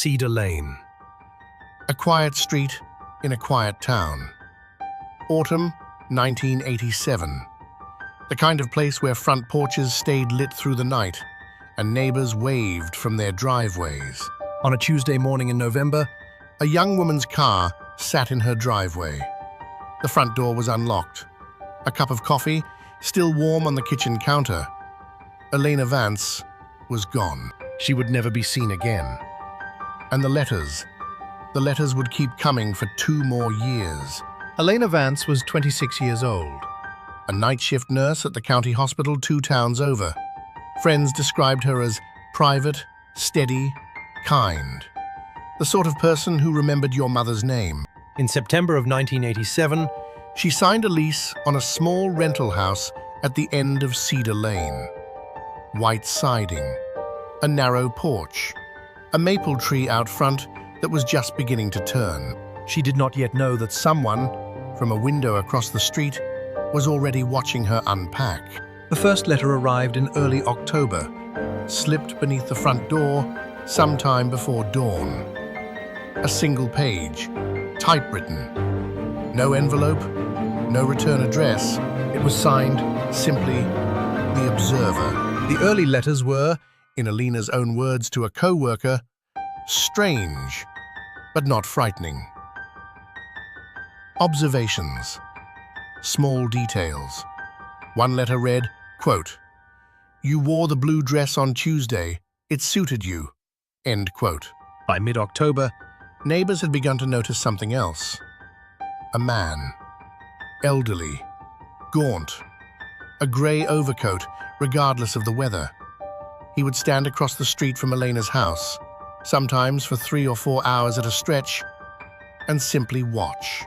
Cedar Lane. A quiet street in a quiet town. Autumn 1987. The kind of place where front porches stayed lit through the night and neighbors waved from their driveways. On a Tuesday morning in November, A young woman's car sat in her driveway. The front door was unlocked. A cup of coffee, still warm on the kitchen counter. Elena Vance was gone. she would never be seen again. And the letters would keep coming for 2 more years. Elena Vance was 26 years old. A night shift nurse at the county hospital 2 towns over. Friends described her as private, steady, kind. The sort of person who remembered your mother's name. In September of 1987, She signed a lease on a small rental house at the end of Cedar Lane. White siding, a narrow porch, a maple tree out front that was just beginning to turn. she did not yet know that Someone, from a window across the street, was already watching her unpack. the first letter arrived in early October, slipped beneath the front door sometime before dawn. A single page, typewritten. No envelope, no return address. It was signed simply The Observer. The early letters were, In Elena's own words to a co-worker, strange, but not frightening. Observations. Small details. One letter read, quote, "You wore the blue dress on Tuesday. It suited you." End quote. by mid-October, Neighbors had begun to notice something else. A man. Elderly. Gaunt. A grey overcoat, regardless of the weather. He would stand across the street from Elena's house, sometimes for 3 or 4 hours at a stretch, and simply watch.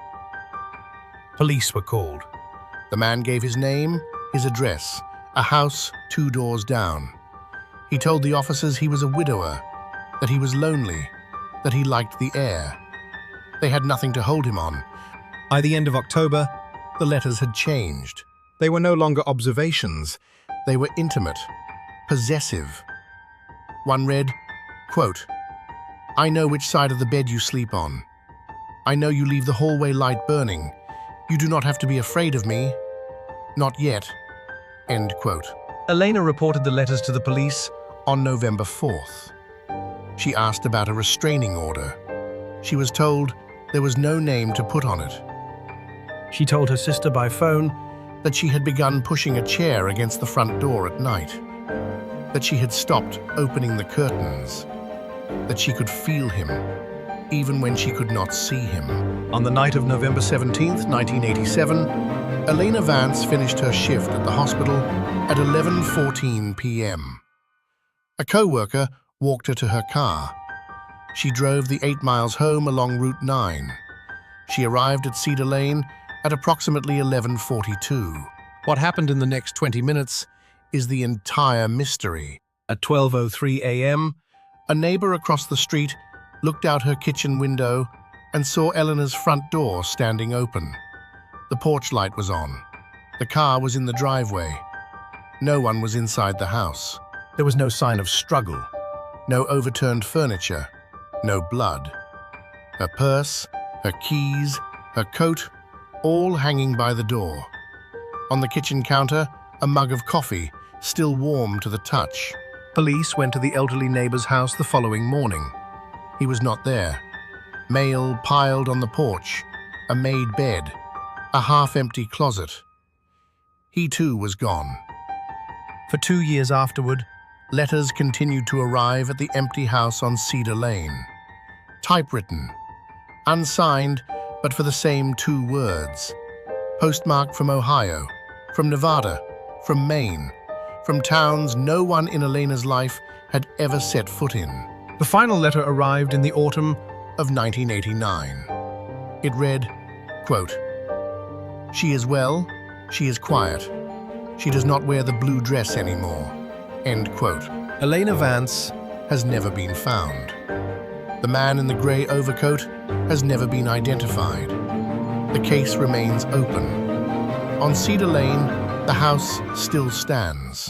police were called. The man gave his name, his address, a house 2 doors down. He told the officers he was a widower, that he was lonely, that he liked the air. They had nothing to hold him on. By the end of October, The letters had changed. they were no longer observations. They were intimate, possessive. One read, quote, "I know which side of the bed you sleep on. I know you leave the hallway light burning. You do not have to be afraid of me. Not yet." End quote. Elena reported the letters to the police. On November 4th. She asked about a restraining order. She was told there was no name to put on it, She told her sister by phone that she had begun pushing a chair against the front door at night, that she had stopped opening the curtains, that she could feel him, even when she could not see him. on the night of November 17th, 1987, Elena Vance finished her shift at the hospital at 11:14 p.m. A co-worker walked her to her car. She drove the 8 miles home along Route 9. She arrived at Cedar Lane at approximately 11:42. What happened in the next 20 minutes Is the entire mystery. at 12:03 a.m. A neighbor across the street looked out her kitchen window and saw Elena's front door standing open. The porch light was on. The car was in the driveway. No one was inside the house. There was no sign of struggle. No overturned furniture. No blood. Her purse, her keys, her coat, all hanging by the door. On the kitchen counter, a mug of coffee, still warm to the touch. Police went to the elderly neighbor's house the following morning. He was not there. Mail piled on the porch, a made bed, a half-empty closet. He too was gone. For 2 years afterward, Letters continued to arrive at the empty house on Cedar Lane. Typewritten, unsigned, but for the same 2 words. Postmarked from Ohio, from Nevada, from Maine, from towns no one in Elena's life had ever set foot in. the final letter arrived in the autumn. Of 1989. It read, quote, "She is well, she is quiet. She does not wear the blue dress anymore." End quote. Elena Vance Has never been found. The man in the grey overcoat has never been identified. The case remains open. On Cedar Lane, the house still stands.